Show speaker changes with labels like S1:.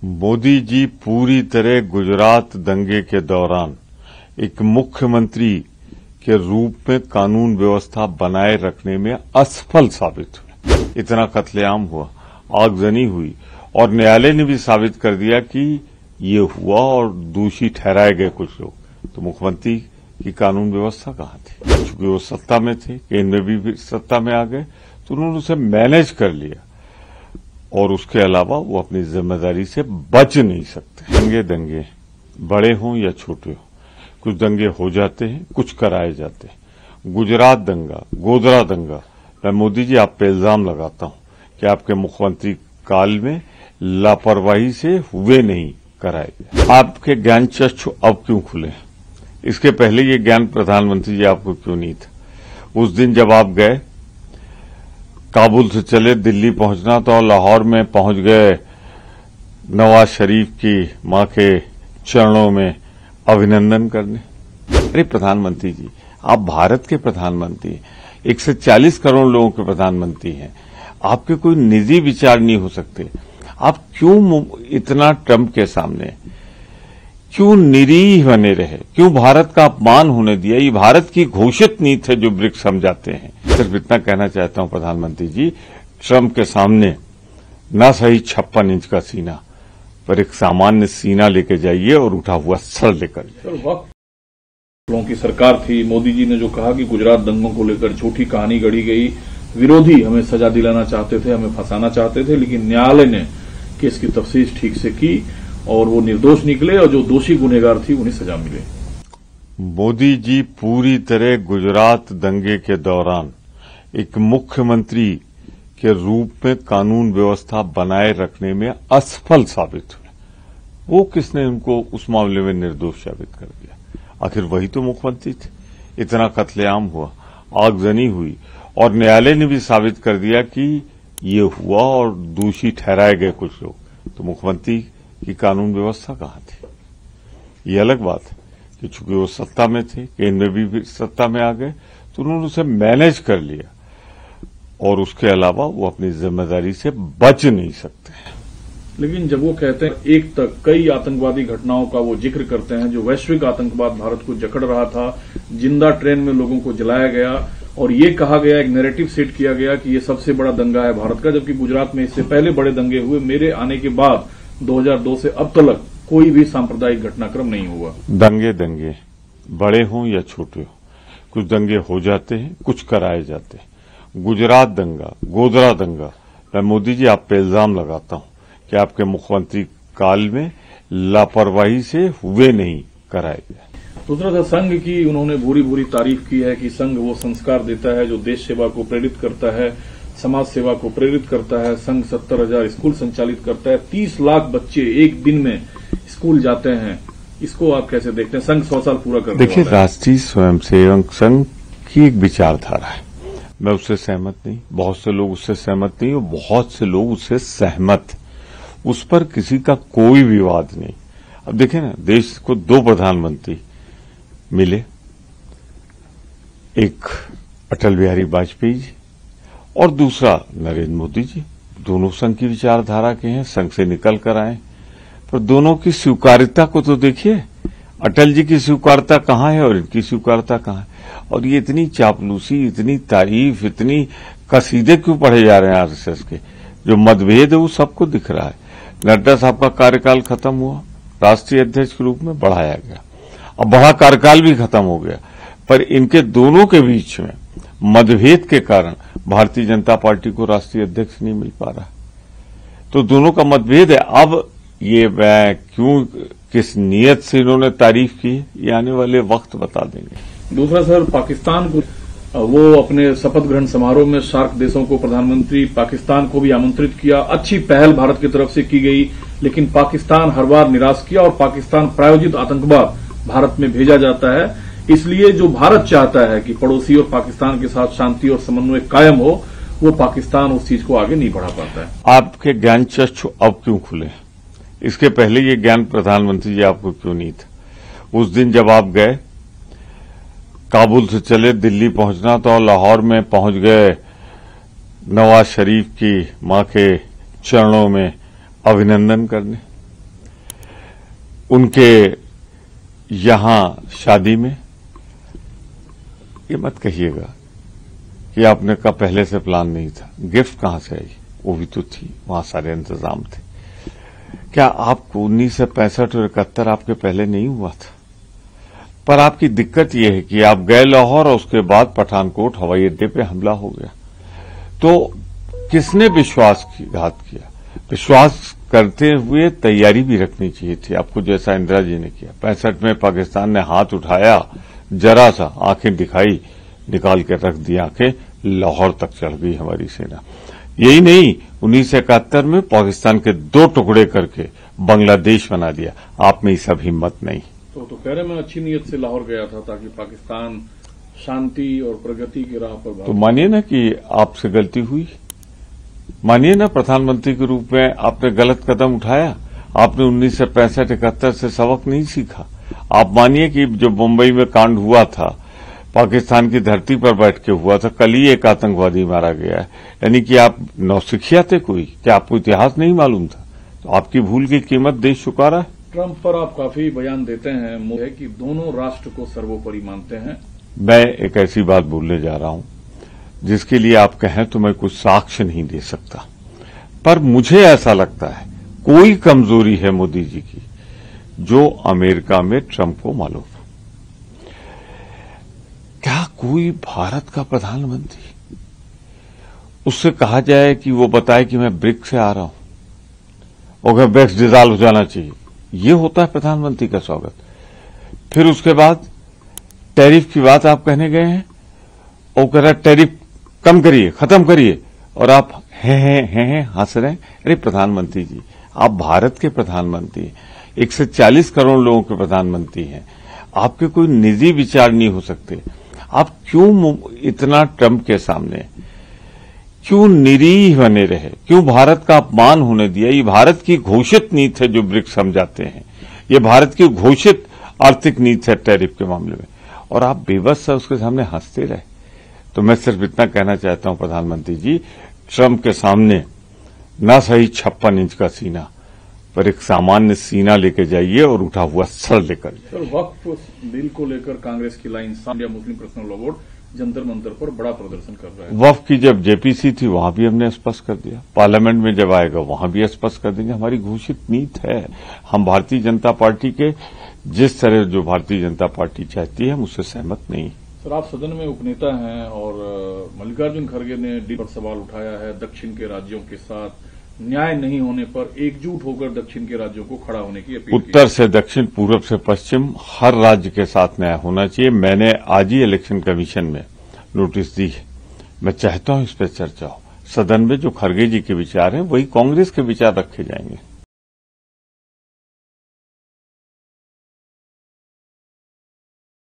S1: मोदी जी पूरी तरह गुजरात दंगे के दौरान एक मुख्यमंत्री के रूप में कानून व्यवस्था बनाए रखने में असफल साबित हुए। इतना कत्लेआम हुआ, आगजनी हुई और न्यायालय ने भी साबित कर दिया कि ये हुआ और दोषी ठहराए गए कुछ लोग। तो मुख्यमंत्री की कानून व्यवस्था कहां थी? चूंकि वो सत्ता में थे, केंद्र में भी सत्ता में आ गए, तो उन्होंने उसे मैनेज कर लिया और उसके अलावा वो अपनी जिम्मेदारी से बच नहीं सकते। दंगे बड़े हों या छोटे हों, कुछ दंगे हो जाते हैं, कुछ कराए जाते हैं। गुजरात दंगा, गोधरा दंगा, मैं मोदी जी आप पे इल्जाम लगाता हूं कि आपके मुख्यमंत्री काल में लापरवाही से हुए नहीं, कराए गए। आपके ज्ञान चक्षु अब क्यों खुले? इसके पहले ये ज्ञान प्रधानमंत्री जी आपको क्यों नहीं था? उस दिन जब आप गए, काबुल से चले दिल्ली पहुंचना था और लाहौर में पहुंच गए नवाज शरीफ की मां के चरणों में अभिनंदन करने। अरे प्रधानमंत्री जी, आप भारत के प्रधानमंत्री हैं, 140 करोड़ लोगों के प्रधानमंत्री हैं, आपके कोई निजी विचार नहीं हो सकते? आप क्यों इतना ट्रंप के सामने क्यों निरीह बने रहे? क्यों भारत का अपमान होने दिया? ये भारत की घोषित नीति है जो ब्रिक्स समझाते हैं। सिर्फ इतना कहना चाहता हूं प्रधानमंत्री जी, ट्रंप के सामने न सही 56 इंच का सीना पर एक सामान्य सीना लेके जाइए और उठा हुआ सर लेकर जाइए।
S2: लोगों की सरकार थी, मोदी जी ने जो कहा कि गुजरात दंगों को लेकर झूठी कहानी गढ़ी गई, विरोधी हमें सजा दिलाना चाहते थे, हमें फंसाना चाहते थे, लेकिन न्यायालय ने केस की तफ्तीश ठीक से की और वो निर्दोष निकले और जो दोषी गुनहगार थी उन्हें सजा मिले।
S1: मोदी जी पूरी तरह गुजरात दंगे के दौरान एक मुख्यमंत्री के रूप में कानून व्यवस्था बनाए रखने में असफल साबित हुए। वो किसने उनको उस मामले में निर्दोष साबित कर दिया? आखिर वही तो मुख्यमंत्री थे। इतना कत्लेआम हुआ, आगजनी हुई और न्यायालय ने भी साबित कर दिया कि ये हुआ और दोषी ठहराए गए कुछ लोग। तो मुख्यमंत्री की कानून व्यवस्था कहां थी? ये अलग बात है कि चूंकि वो सत्ता में थे, केंद्र में भी सत्ता में आ गए, तो उन्होंने उसे मैनेज कर लिया और उसके अलावा वो अपनी जिम्मेदारी से बच नहीं सकते।
S2: लेकिन जब वो कहते हैं एक तक कई आतंकवादी घटनाओं का वो जिक्र करते हैं, जो वैश्विक आतंकवाद भारत को जकड़ रहा था, जिंदा ट्रेन में लोगों को जलाया गया और ये कहा गया, एक नैरेटिव सेट किया गया कि ये सबसे बड़ा दंगा है भारत का, जबकि गुजरात में इससे पहले बड़े दंगे हुए। मेरे आने के बाद 2002 से अब तक कोई भी सांप्रदायिक घटनाक्रम नहीं हुआ।
S1: दंगे बड़े हों या छोटे हों, कुछ दंगे हो जाते हैं, कुछ कराए जाते हैं। गुजरात दंगा, गोधरा दंगा, मैं मोदी जी आप पे इल्जाम लगाता हूं कि आपके मुख्यमंत्री काल में लापरवाही से हुए नहीं, कराए गए।
S2: दूसरा था संघ की उन्होंने भूरी भूरी तारीफ की है कि संघ वो संस्कार देता है जो देश सेवा को प्रेरित करता है, समाज सेवा को प्रेरित करता है। संघ 70,000 स्कूल संचालित करता है, 30 लाख बच्चे एक दिन में स्कूल जाते हैं। इसको आप कैसे देखते हैं? संघ 100 साल पूरा कर
S1: देखिए, राष्ट्रीय स्वयंसेवक संघ की एक विचारधारा है, मैं उससे सहमत नहीं, बहुत से लोग उससे सहमत नहीं और बहुत से लोग उससे सहमत, उस पर किसी का कोई विवाद नहीं। अब देखें ना, देश को 2 प्रधानमंत्री मिले, एक अटल बिहारी वाजपेयी जी और दूसरा नरेंद्र मोदी जी। दोनों संघ की विचारधारा के हैं, संघ से निकल कर आए, पर दोनों की स्वीकार्यता को तो देखिए। अटल जी की स्वीकार्यता कहां है और इनकी स्वीकार्यता कहां है? और ये इतनी चापलूसी, इतनी तारीफ, इतनी कसीदे क्यों पढ़े जा रहे हैं आरएसएस के? जो मतभेद है वो सबको दिख रहा है। नड्डा साहब का कार्यकाल खत्म हुआ, राष्ट्रीय अध्यक्ष के रूप में बढ़ाया गया, अब बड़ा कार्यकाल भी खत्म हो गया, पर इनके दोनों के बीच में मतभेद के कारण भारतीय जनता पार्टी को राष्ट्रीय अध्यक्ष नहीं मिल पा रहा। तो दोनों का मतभेद है। अब ये मैं क्यों, किस नियत से इन्होंने तारीफ की, ये आने वाले वक्त बता देंगे।
S2: दूसरा सर, पाकिस्तान को वो अपने शपथ ग्रहण समारोह में सार्क देशों को प्रधानमंत्री पाकिस्तान को भी आमंत्रित किया। अच्छी पहल भारत की तरफ से की गई, लेकिन पाकिस्तान हर बार निराश किया और पाकिस्तान प्रायोजित आतंकवाद भारत में भेजा जाता है। इसलिए जो भारत चाहता है कि पड़ोसी और पाकिस्तान के साथ शांति और समन्वय कायम हो, वो पाकिस्तान उस चीज को आगे नहीं बढ़ा पाता है।
S1: आपके ज्ञान चक्षु अब क्यों खुले? इसके पहले ये ज्ञान प्रधानमंत्री जी आपको क्यों नहीं था? उस दिन जब आप गए, काबुल से चले दिल्ली पहुंचना था और लाहौर में पहुंच गए नवाज शरीफ की मां के चरणों में अभिनंदन करने। उनके यहां शादी में, ये मत कहिएगा कि आपने का पहले से प्लान नहीं था। गिफ्ट कहां से आई? वो भी तो थी, वहां सारे इंतजाम थे। क्या आपको 1965 और 71 आपके पहले नहीं हुआ था? पर आपकी दिक्कत यह है कि आप गए लाहौर और उसके बाद पठानकोट हवाई अड्डे पे हमला हो गया। तो किसने विश्वासघात किया? विश्वास करते हुए तैयारी भी रखनी चाहिए थी आपको, जैसा इंदिरा जी ने किया। 65 में पाकिस्तान ने हाथ उठाया, जरा सा आंखें दिखाई, निकाल के रख दी आंखें, लाहौर तक चढ़ गई हमारी सेना। यही नहीं, 1971 में पाकिस्तान के 2 टुकड़े करके बांग्लादेश बना दिया। आप में सब हिम्मत नहीं।
S2: तो कह रहे मैं अच्छी नीयत से लाहौर गया था ताकि पाकिस्तान शांति और प्रगति की राह पर।
S1: तो मानिए ना कि आपसे गलती हुई, मानिए ना प्रधानमंत्री के रूप में आपने गलत कदम उठाया। आपने 1965-71 से सबक नहीं सीखा। आप मानिए कि जो मुंबई में कांड हुआ था, पाकिस्तान की धरती पर बैठ के हुआ था, कल ही एक आतंकवादी मारा गया है। यानी कि आप नौसिखिया थे कोई, क्या आपको इतिहास नहीं मालूम था? तो आपकी भूल की कीमत देश चुका रहा है।
S2: ट्रंप पर आप काफी बयान देते हैं, है कि दोनों राष्ट्र को सर्वोपरि मानते हैं।
S1: मैं एक ऐसी बात बोलने जा रहा हूं जिसके लिए आप कहें तो मैं कुछ साक्ष्य नहीं दे सकता, पर मुझे ऐसा लगता है कोई कमजोरी है मोदी जी की जो अमेरिका में ट्रंप को मालूम है। क्या कोई भारत का प्रधानमंत्री, उससे कहा जाए कि वो बताए कि मैं ब्रिक्स से आ रहा हूं और ब्रिक्स डिसॉल्व हो जाना चाहिए, ये होता है प्रधानमंत्री का स्वागत? फिर उसके बाद टैरिफ की बात आप कहने गए हैं और कह रहा टैरिफ कम करिए, खत्म करिए, और आप हैं हंस रहे हैं। अरे प्रधानमंत्री जी, आप भारत के प्रधानमंत्री हैं, 140 करोड़ लोगों के प्रधानमंत्री हैं, आपके कोई निजी विचार नहीं हो सकते? आप क्यों इतना ट्रंप के सामने क्यों निरीह बने रहे? क्यों भारत का अपमान होने दिया? ये भारत की घोषित नीति है जो ब्रिक्स समझाते हैं, ये भारत की घोषित आर्थिक नीति है टैरिफ के मामले में, और आप बेबस से उसके सामने हंसते रहे। तो मैं सिर्फ इतना कहना चाहता हूं प्रधानमंत्री जी, ट्रंप के सामने न सही 56 इंच का सीना, पर एक सामान्य सीना लेके जाइए और उठा हुआ सर लेकर जाइए।
S2: सर, वक्फ बिल को लेकर कांग्रेस की line, India Muslim personal law board Jantar Mantar पर बड़ा प्रदर्शन कर रहा है।
S1: वक्फ की जब जेपीसी थी वहां भी हमने स्पष्ट कर दिया, पार्लियामेंट में जब आएगा वहां भी स्पष्ट कर देंगे। हमारी घोषित नीति है। हम भारतीय जनता पार्टी के जिस तरह जो भारतीय जनता पार्टी चाहती है हम उससे सहमत नहीं।
S2: सर, आप सदन में उपनेता हैं और मल्लिकार्जुन खड़गे ने डी पर सवाल उठाया है, दक्षिण के राज्यों के साथ न्याय नहीं होने पर एकजुट होकर दक्षिण के राज्यों को खड़ा होने की अपील।
S1: उत्तर से दक्षिण, पूरब से पश्चिम, हर राज्य के साथ न्याय होना चाहिए। मैंने आज ही इलेक्शन कमीशन में नोटिस दी है। मैं चाहता हूं इस पर चर्चा हो। सदन में जो खड़गे जी के विचार हैं वही कांग्रेस के विचार रखे जाएंगे।